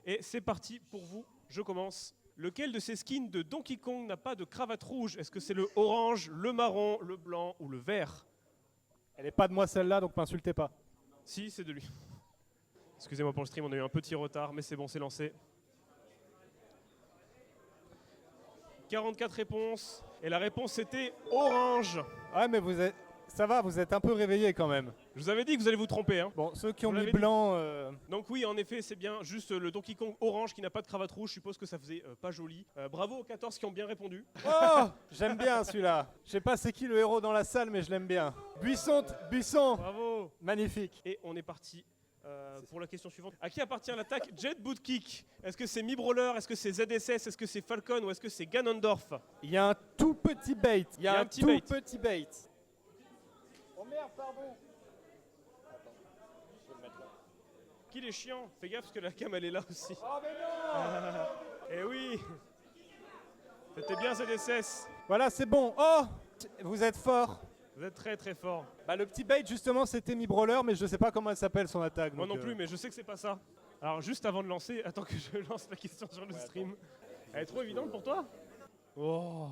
Et c'est parti pour vous, je commence. Lequel de ces skins de Donkey Kong n'a pas de cravate rouge? Est-ce que c'est le orange, le marron, le blanc ou le vert? Elle n'est pas de moi celle-là, donc m'insultez pas. Si, c'est de lui. Excusez-moi pour le stream, on a eu un petit retard, mais c'est bon, c'est lancé. 44 réponses, et la réponse c'était orange. Ouais, mais ça va, vous êtes un peu réveillés quand même. Je vous avais dit que vous allez vous tromper. Hein. Bon, ceux qui ont Vous mis l'avez dit. blanc... Donc oui, en effet, c'est bien juste le Donkey Kong orange qui n'a pas de cravate rouge. Je suppose que ça faisait pas joli. Bravo aux 14 qui ont bien répondu. Oh, j'aime bien celui-là. Je sais pas c'est qui le héros dans la salle, mais je l'aime bien. Buisson. Bravo. Magnifique. Et on est parti pour la question suivante. À qui appartient l'attaque Jet Boot Kick? Est-ce que c'est Mibrawler? Est-ce que c'est ZSS? Est-ce que c'est Falcon? Ou est-ce que c'est Ganondorf? Il y a un tout petit bait. Il y a un petit tout bait. petit bait. Oh merde, pardon. Attends, je vais le mettre là. Qu'il est chiant. Fais gaffe parce que la cam elle est là aussi. Oh mais non. Eh oui. C'était bien ZSS. Voilà, c'est bon. Oh, vous êtes fort. Vous êtes très très fort. Bah, le petit bait, justement, c'était Mi Brawler, mais je sais pas comment elle s'appelle son attaque. Moi donc, non plus, mais je sais que c'est pas ça. Alors juste avant de lancer, attends que je lance la question sur le stream. Elle est trop évidente pour toi? Oh,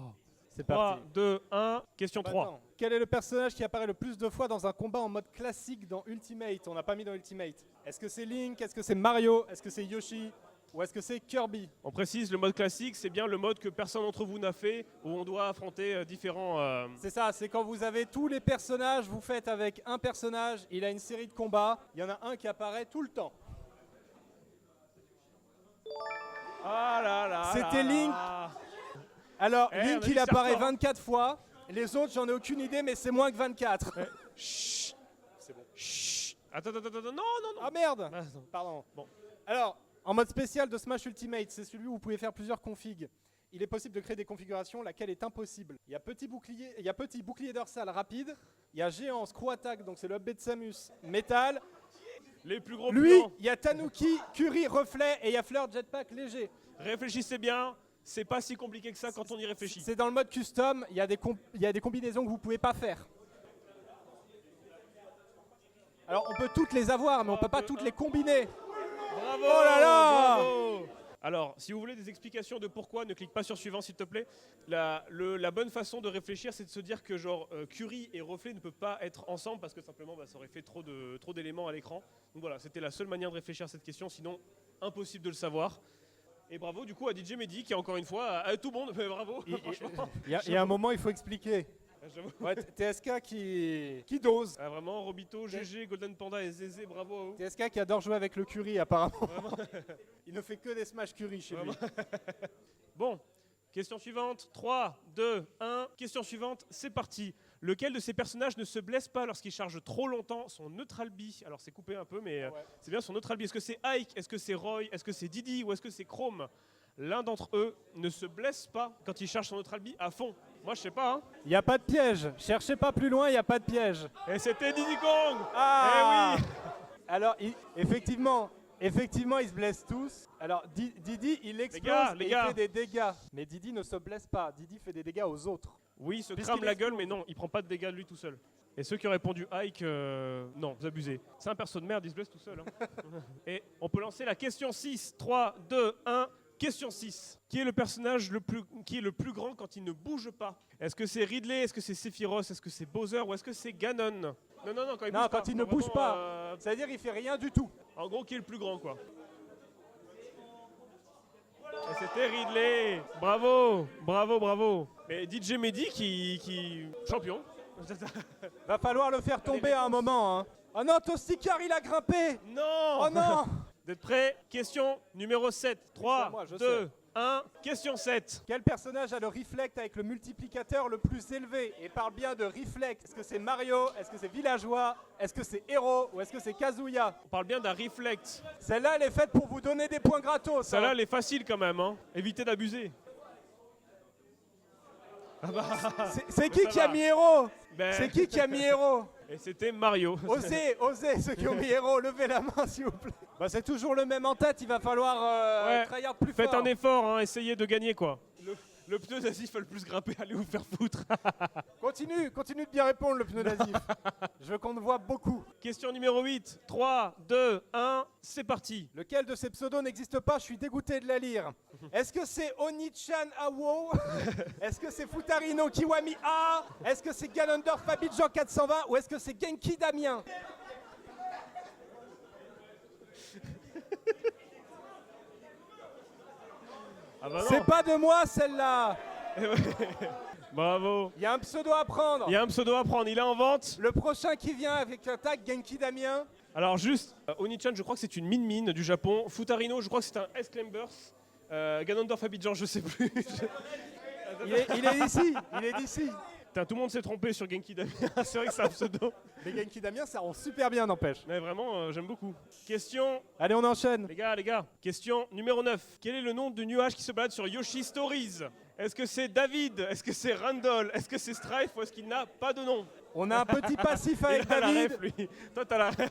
c'est 3, parti. 2, 1, question Bah, 3. attends. Quel est le personnage qui apparaît le plus de fois dans un combat en mode classique dans Ultimate? On n'a pas mis dans Ultimate. Est-ce que c'est Link? Est-ce que c'est Mario? Est-ce que c'est Yoshi? Ou est-ce que c'est Kirby? On précise, le mode classique, c'est bien le mode que personne d'entre vous n'a fait, où on doit affronter différents... C'est ça, c'est quand vous avez tous les personnages, vous faites avec un personnage, il a une série de combats, il y en a un qui apparaît tout le temps. Ah là là. C'était là Link. là. Alors, Eh, on a Link, dit il apparaît certain. 24 fois, les autres, j'en ai aucune idée, mais c'est moins que 24. Chut. C'est bon. Chut. Attends, non, non. Ah merde. Ah, non. Pardon. Bon. Alors, en mode spécial de Smash Ultimate, c'est celui où vous pouvez faire plusieurs configs. Il est possible de créer des configurations, laquelle est impossible. Il y a petit bouclier dorsal rapide, il y a géant, screw attack, donc c'est le upbeat Samus, métal. Les plus gros Lui, plans. il y a Tanuki, Curie, reflet, et il y a Fleur, jetpack léger. Réfléchissez bien, c'est pas si compliqué que ça quand on y réfléchit. C'est dans le mode custom, il y a des combinaisons que vous pouvez pas faire. Alors on peut toutes les avoir, mais on peut pas toutes les combiner. Bravo. Oh là là. Bravo. Alors, si vous voulez des explications de pourquoi, ne clique pas sur suivant s'il te plaît. La bonne façon de réfléchir, c'est de se dire que genre Curie et Reflet ne peuvent pas être ensemble parce que simplement ça aurait fait trop d'éléments à l'écran. Donc voilà, c'était la seule manière de réfléchir à cette question, sinon impossible de le savoir. Et bravo du coup à DJ Mehdi qui encore une fois a tout bon, mais bravo. Franchement. Il y a un moment, il faut expliquer. J'avoue. Ouais, TSK qui dose. Ah, vraiment, Robito, GG, Golden Panda et Zézé, bravo à vous. TSK qui adore jouer avec le Curie apparemment. Il ne fait que des smash Curie chez lui. Bon, question suivante, 3, 2, 1. Question suivante, c'est parti. Lequel de ces personnages ne se blesse pas lorsqu'il charge trop longtemps son Neutral B? Alors c'est coupé un peu, mais c'est bien son Neutral B. Est-ce que c'est Ike? Est-ce que c'est Roy? Est-ce que c'est Didi? Ou est-ce que c'est Chrome? L'un d'entre eux ne se blesse pas quand il charge son Neutral B à fond. Moi je sais pas, hein. Il n'y a pas de piège. Cherchez pas plus loin, il n'y a pas de piège. Et c'était Diddy Kong. Ah Eh oui. Alors, effectivement, ils se blessent tous. Alors, Didi, il explose les et gars. il fait des dégâts. Mais Didi ne se blesse pas. Didi fait des dégâts aux autres. Oui, il se Puisqu'il crame la gueule, explose. mais non, il prend pas de dégâts de lui tout seul. Et ceux qui ont répondu Ike, non, vous abusez. C'est un perso de merde, il se blesse tout seul. Hein. Et on peut lancer la question 6. 3, 2, 1. Question 6. Qui est le personnage qui est le plus grand quand il ne bouge pas? Est-ce que c'est Ridley? Est-ce que c'est Sephiroth? Est-ce que c'est Bowser? Ou est-ce que c'est Ganon? Non, quand il bouge pas. Quand il ne bouge pas. C'est-à-dire il fait rien du tout. En gros, qui est le plus grand, quoi. Et c'était Ridley. Bravo. Mais DJ Mehdi qui... Champion. Va falloir le faire tomber à un moment. Hein. Oh non, Toastikar, il a grimpé. Non. Oh non. Vous êtes prêts? Question numéro 7. 3, moi, je 2, sais. 1. Question 7. Quel personnage a le reflect avec le multiplicateur le plus élevé? Et parle bien de reflect. Est-ce que c'est Mario? Est-ce que c'est Villageois? Est-ce que c'est Hero? Ou est-ce que c'est Kazuya? On parle bien d'un reflect. Celle-là, elle est faite pour vous donner des points gratos. Celle-là, hein. elle est facile quand même. Hein. Évitez d'abuser. C'est qui ça qui a va. mis Hero? Ben. C'est qui a mis Hero? Et c'était Mario. Osez, ceux qui ont mis Hero, levez la main s'il vous plaît. Bah, c'est toujours le même en tête, il va falloir tryhard plus Faites fort. un effort, hein, essayez de gagner quoi. Le pneu nasif a le plus grimpé, allez vous faire foutre. Continue de bien répondre, le pneu nasif. Je veux qu'on te voit beaucoup. Question numéro 8. 3, 2, 1, c'est parti. Lequel de ces pseudos n'existe pas? Je suis dégoûté de la lire. Est-ce que c'est Onichan Awo? Est-ce que c'est Futarino Kiwami A? Est-ce que c'est Ganondorf Abidjan 420? Ou est-ce que c'est Genki Damien? Ah bah non. C'est pas de moi celle-là. Bravo. Il y a un pseudo à prendre. Il y a un pseudo à prendre, il est en vente. Le prochain qui vient avec un tag Genki Damien. Alors juste, Onichan, je crois que c'est une mine du Japon. Futarino, je crois que c'est un S-Climbers. Ganondorf Abidjan, je sais plus. Il est d'ici. Putain, tout le monde s'est trompé sur Genki Damien, c'est vrai que c'est un pseudo. Mais Genki Damien, ça rend super bien, n'empêche. Mais vraiment, j'aime beaucoup. Question, Allez, on enchaîne. les gars. Question numéro 9. Quel est le nom du nuage qui se balade sur Yoshi Stories? Est-ce que c'est David? Est-ce que c'est Randall? Est-ce que c'est Strife? Ou est-ce qu'il n'a pas de nom? On a un petit passif Il avec a la David. ref, lui. Toi, t'as la ref.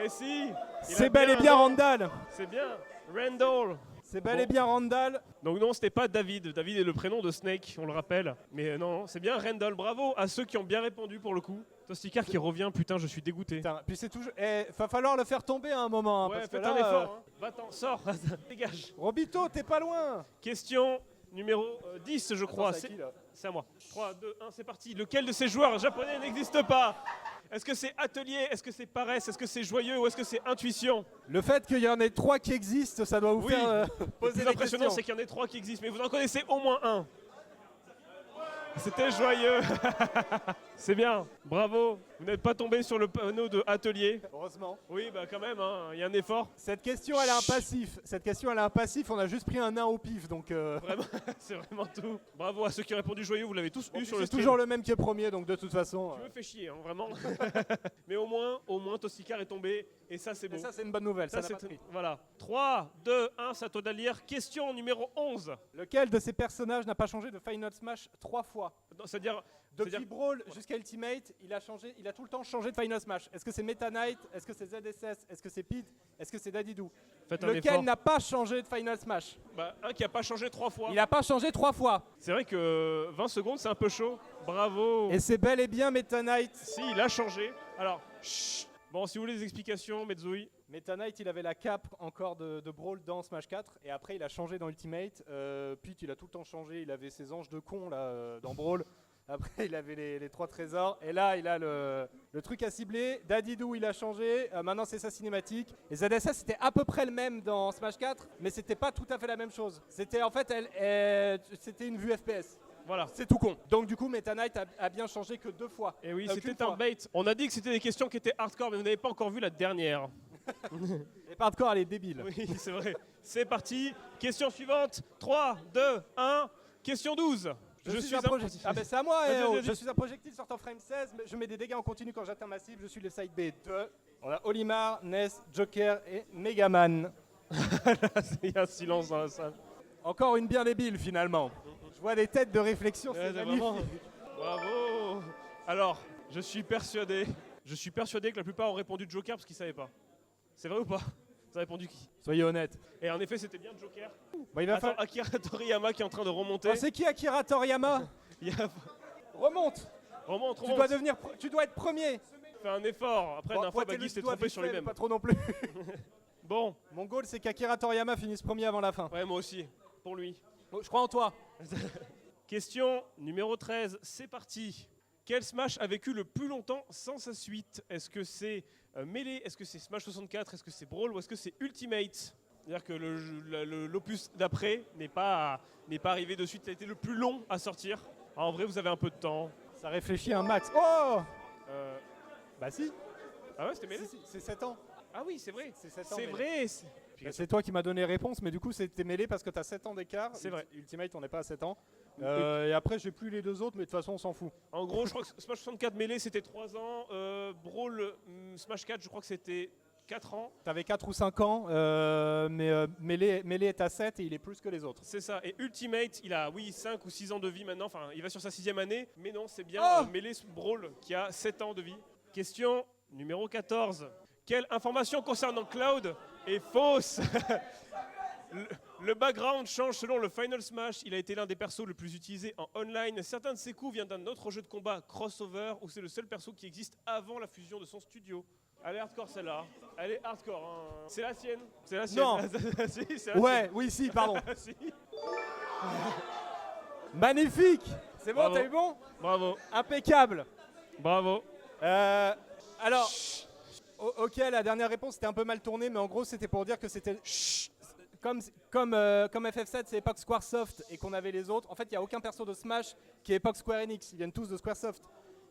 Et si il a C'est bel et bien un nom. Randall. C'est bien, Randall. C'est bel et bien Randall. Donc non, c'était pas David. David est le prénom de Snake, on le rappelle. Mais non, c'est bien Randall. Bravo à ceux qui ont bien répondu pour le coup. Tosticar qui revient, putain, je suis dégoûté. Putain, puis c'est toujours. Va falloir le faire tomber à un moment. Ouais, parce que faites là, un effort. Hein. Va-t'en, sors, dégage. Robito, t'es pas loin. Question numéro 10, je crois. Attends, c'est à qui, là C'est à moi. 3, 2, 1, c'est parti. Lequel de ces joueurs japonais n'existe pas? Est-ce que c'est Atelier? Est-ce que c'est Paresse? Est-ce que c'est Joyeux? Ou est-ce que c'est Intuition? Le fait qu'il y en ait 3 qui existent, ça doit vous Oui. faire Le poser plus des impressionnant, questions. c'est qu'il y en ait 3 qui existent, mais vous en connaissez au moins un. C'était Joyeux. C'est bien, bravo. Vous n'êtes pas tombé sur le panneau de Atelier. Heureusement. Oui, bah quand même, hein, il y a un effort. Cette question, elle a un passif. On a juste pris un nain au pif, donc. Vraiment, c'est vraiment tout. Bravo à ceux qui ont répondu Joyeux, vous l'avez tous eu sur le C'est stream. toujours le même qui est premier, donc de toute façon. Tu me fais chier, hein, vraiment. Mais au moins, Tosticar est tombé, et ça c'est bon. Et ça, c'est une bonne nouvelle. Ça n'a pas c'est pris. voilà. 3, 2, 1, c'est à toi d'élire. Question numéro 11. Lequel de ces personnages n'a pas changé de Final Smash 3 fois? Non, c'est-à-dire, Depuis Brawl jusqu'à Ultimate, il a tout le temps changé de Final Smash. Est-ce que c'est Meta Knight? Est-ce que c'est ZSS? Est-ce que c'est Pete? Est-ce que c'est Dadidou? faites un Lequel effort. n'a pas changé de Final Smash? Bah, un qui a pas changé 3 fois. Il n'a pas changé 3 fois. C'est vrai que 20 secondes, c'est un peu chaud. Bravo. Et c'est bel et bien Meta Knight. Si, il a changé. Alors, chut. Bon, si vous voulez des explications, Mezzoui. Meta Knight, il avait la cape encore de Brawl dans Smash 4. Et après, il a changé dans Ultimate. Pete, il a tout le temps changé. Il avait ses anges de con là, dans Brawl. Après, il avait les 3 trésors. Et là, il a le truc à cibler. Dadidou, il a changé. Maintenant, c'est sa cinématique. Et ZSS, c'était à peu près le même dans Smash 4. Mais c'était pas tout à fait la même chose. C'était en fait, c'était une vue FPS. Voilà. C'est tout con. Donc du coup, Meta Knight a bien changé que 2 fois. Et oui, Qu'une c'était un fois. bait. On a dit que c'était des questions qui étaient hardcore, mais vous n'avez pas encore vu la dernière. Et hardcore, elle est débile. Oui, c'est vrai. C'est parti. Question suivante. 3, 2, 1. Question 12. Je suis un projectile. Ah ben c'est à moi. Je suis un projectile sortant frame 16. Mais je mets des dégâts en continu quand j'atteins ma cible. Je suis le side B 2. On a Olimar, Ness, Joker et Megaman. Il y a un silence dans la salle. Encore une bien débile finalement. Je vois des têtes de réflexion. Ouais, C'est c'est magnifique. vraiment- Bravo. Alors, je suis persuadé que la plupart ont répondu Joker parce qu'ils savaient pas. C'est vrai ou pas? Vous avez répondu qui? Soyez honnête. Et en effet, c'était bien Joker. Bon, il va Attends, falloir. Akira Toriyama qui est en train de remonter. Oh, c'est qui Akira Toriyama? Il y a... Remonte. Remonte. Tu dois être premier. Fais un effort. Après, Bon, d'un fois, pointez-le Baggy du s'est doigt trompé vite sur fait, lui-même. Pas trop non plus. Bon, Mon goal, c'est qu'Akira Toriyama finisse premier avant la fin. ouais, moi aussi. Pour lui. Oh, je crois en toi. Question numéro 13, c'est parti. Quel Smash a vécu le plus longtemps sans sa suite? Est-ce que c'est Melee? Est-ce que c'est Smash 64? Est-ce que c'est Brawl? Ou est-ce que c'est Ultimate? C'est-à-dire que l'opus d'après n'est pas arrivé de suite. Ça a été le plus long à sortir. Ah, en vrai, vous avez un peu de temps. Ça réfléchit un max. Oh. Euh, Bah si. Ah ouais, c'était Melee? Si, c'est 7 ans. Ah oui, c'est vrai. C'est 7 ans. C'est Melee. vrai. Bah, c'est toi qui m'as donné réponse, mais du coup c'était mêlé parce que t'as 7 ans d'écart. C'est vrai. Ultimate, on n'est pas à 7 ans. Et après, j'ai plus les deux autres, mais de toute façon, on s'en fout. En gros, je crois que Smash 64 Melee, c'était 3 ans. Brawl, Smash 4, je crois que c'était 4 ans. T'avais 4 ou 5 ans, mais Melee est à 7 et il est plus que les autres. C'est ça. Et Ultimate, il a, oui, 5 ou 6 ans de vie maintenant. Enfin, il va sur sa 6e année. Mais non, c'est bien Oh Melee Brawl qui a 7 ans de vie. Question numéro 14. Quelle information concernant Cloud est fausse? Le background change selon le Final Smash. Il a été l'un des persos le plus utilisés en online. Certains de ses coups viennent d'un autre jeu de combat, Crossover, où c'est le seul perso qui existe avant la fusion de son studio. Elle est hardcore celle-là. Elle est hardcore. Hein. C'est la sienne. C'est la sienne. Non. Si, c'est la Ouais, oui, si, pardon. sienne. Si. Magnifique. C'est bon, Bravo. t'as eu bon? Bravo. Impeccable. Bravo. Alors, ok, la dernière réponse c'était un peu mal tournée, mais en gros c'était pour dire que c'était comme FF7 c'est époque Squaresoft et qu'on avait les autres. En fait, il n'y a aucun perso de Smash qui est époque Square Enix. Ils viennent tous de Squaresoft.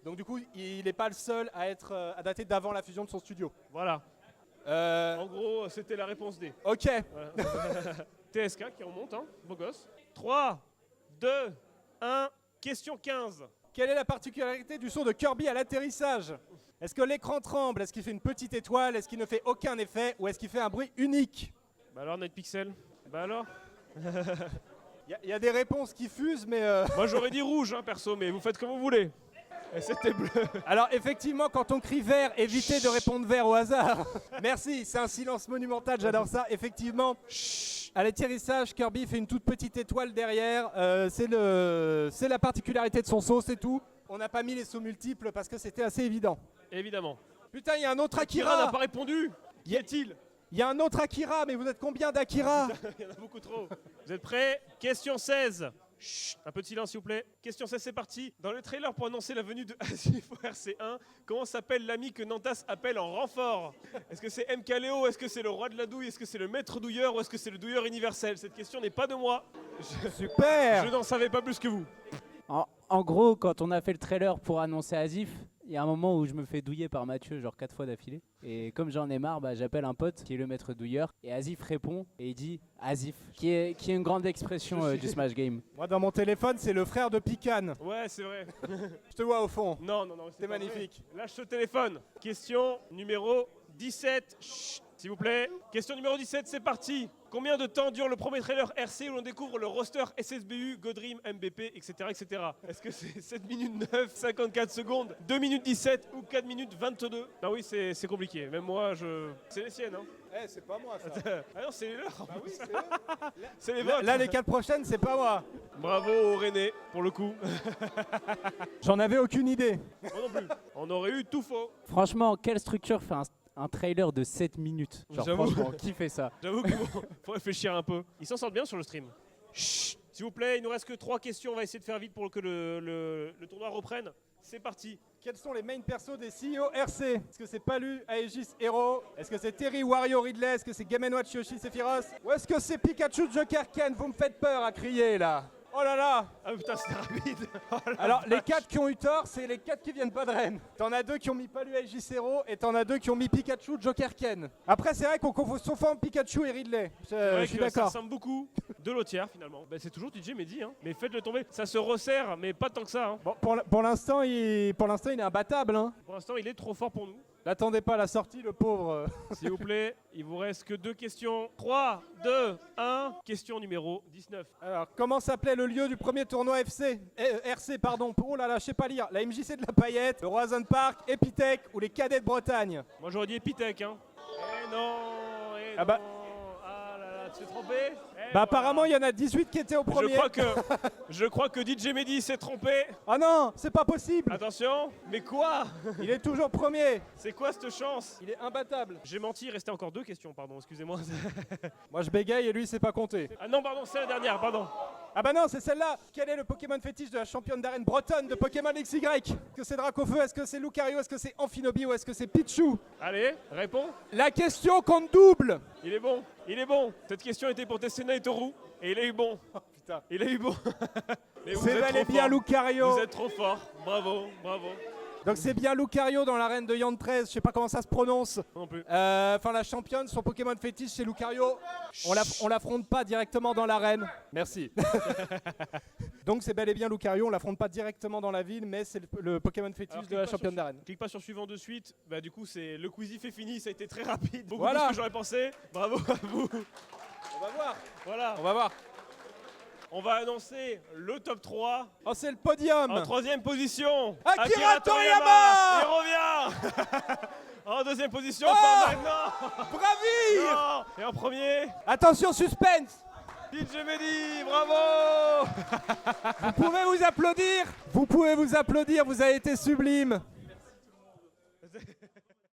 Donc du coup, il n'est pas le seul à être à dater d'avant la fusion de son studio. Voilà. En gros, c'était la réponse D. Ok. Voilà. TSK qui remonte, hein. Beau gosse. 3, 2, 1. Question 15. Quelle est la particularité du saut de Kirby à l'atterrissage? Est-ce que l'écran tremble? Est-ce qu'il fait une petite étoile? Est-ce qu'il ne fait aucun effet? Ou est-ce qu'il fait un bruit unique? Bah alors, Nightpixel? Bah alors? Il y a des réponses qui fusent, mais... Moi j'aurais dit rouge, hein, perso, mais vous faites comme vous voulez. Et c'était bleu. Alors effectivement, quand on crie vert, évitez de répondre vert au hasard. Merci, c'est un silence monumental, j'adore ça. Effectivement, à l'atterrissage, Kirby fait une toute petite étoile derrière. C'est la particularité de son saut, c'est tout. On n'a pas mis les sauts multiples parce que c'était assez évident. Évidemment. Putain, il y a un autre Akira Akira. n'a pas répondu. Qui est-il? Il y a un autre Akira, mais vous êtes combien d'Akira? Il y en a beaucoup trop. Vous êtes prêts? Question 16. Chut, un peu de silence s'il vous plaît. Question 16, c'est parti. Dans le trailer pour annoncer la venue de Asif au RC1, comment s'appelle l'ami que Nantas appelle en renfort? Est-ce que c'est MKLeo? Est-ce que c'est le roi de la douille? Est-ce que c'est le maître douilleur? Ou est-ce que c'est le douilleur universel? Cette question n'est pas de moi. Super. Je n'en savais pas plus que vous. En gros, quand on a fait le trailer pour annoncer Asif, il y a un moment où je me fais douiller par Mathieu, genre 4 fois d'affilée. Et comme j'en ai marre, j'appelle un pote qui est le maître douilleur. Et Asif répond et il dit Asif, qui est une grande expression du Smash Game. Moi, dans mon téléphone, c'est le frère de Pican. Ouais, c'est vrai. Je te vois au fond. Non, c'est magnifique. Vrai. Lâche ce téléphone. Question numéro 17. Chut, s'il vous plaît. Question numéro 17, c'est parti. Combien de temps dure le premier trailer RC où l'on découvre le roster SSBU, Godream, MBP, etc. etc. Est-ce que c'est 7 minutes 9, 54 secondes, 2 minutes 17 ou 4 minutes 22? Ah oui, c'est compliqué. Même moi, c'est les siennes. Hein. C'est pas moi ça. Ah non, c'est les leurs. Bah oui, c'est les vôtres. Là, les 4 prochaines, c'est pas moi. Bravo René, pour le coup. J'en avais aucune idée. Moi non plus. On aurait eu tout faux. Franchement, quelle structure fait un trailer de 7 minutes? Genre franchement, qui fait ça? J'avoue qu'il faut réfléchir un peu. Ils s'en sortent bien sur le stream. Chut, s'il vous plaît, il nous reste que 3 questions. On va essayer de faire vite pour que le tournoi reprenne. C'est parti. Quels sont les main persos des CEO RC? Est-ce que c'est Palu, Aegis, Hero? Est-ce que c'est Terry, Wario, Ridley? Est-ce que c'est Game & Watch, Yoshi, Sephiroth? Ou est-ce que c'est Pikachu, Joker, Ken? Vous me faites peur à crier là. Oh là là. Ah putain, c'était rapide. Oh alors, les 4 qui ont eu tort, c'est les 4 qui viennent pas de Rennes. T'en as 2 qui ont mis Palu, Aegis, Hero, et t'en as 2 qui ont mis Pikachu, Joker, Ken. Après, c'est vrai qu'on confond souvent Pikachu et Ridley. Je suis Ça d'accord. ressemble beaucoup de l'autre finalement. C'est toujours DJ Mehdi, hein. Mais faites-le tomber. Ça se resserre, mais pas tant que ça. Hein. Bon, pour l'instant, il est imbattable. Hein. Pour l'instant, il est trop fort pour nous. N'attendez pas la sortie, le pauvre. S'il vous plaît, il vous reste que 2 questions. 3, 2, 1. Question numéro 19. Alors, comment s'appelait le lieu du premier tournoi RC, pardon. Oh là là, je sais pas lire. La MJC de la Paillette, le Roison Park, Epitech ou les Cadets de Bretagne? Moi, j'aurais dit Epitech, hein. Eh non, Ah bah. Ah là là, tu t'es trompé? Apparemment, il y en a 18 qui étaient au premier. Je crois que DJ Mehdi s'est trompé. Ah non, c'est pas possible. Attention, mais quoi? Il est toujours premier. C'est quoi cette chance? Il est imbattable. J'ai menti, il restait encore 2 questions, pardon, excusez-moi. Moi, je bégaye et lui, c'est pas compté. Ah non, pardon, c'est la dernière, pardon. Ah bah non, c'est celle-là. Quel est le Pokémon fétiche de la championne d'arène bretonne de Pokémon XY? Est-ce que c'est Dracofeu? Est-ce que c'est Lucario? Est-ce que c'est Amphinobi? Ou est-ce que c'est Pichu? Allez, réponds. La question compte double. Il est bon, il est bon. Cette question était pour tester Naitoru et il a eu bon. Oh putain. Il a eu bon. Mais vous C'est êtes bel et trop bien fort. Lucario. Vous êtes trop fort. Bravo, bravo. Donc c'est bien Lucario dans l'arène de Yand 13, je sais pas comment ça se prononce. Non plus. Enfin la championne, son Pokémon fétiche c'est Lucario. On l'affronte pas directement dans l'arène. Merci. Donc c'est bel et bien Lucario, on l'affronte pas directement dans la ville, mais c'est le Pokémon fétiche Alors, de la championne d'arène. Clique pas sur suivant de suite. Bah du coup c'est le quizif est fini, ça a été très rapide. Beaucoup Voilà. plus que j'aurais pensé. Bravo à vous. On va voir. Voilà. On va voir. On va annoncer le top 3. Oh c'est le podium. En 3e position, Akira Toriyama. Il revient. En 2e position, Oh non. Bravir. Non. Et en premier, Attention suspense. DJ Mehdi, bravo. Vous pouvez vous applaudir. Vous pouvez vous applaudir, vous avez été sublime.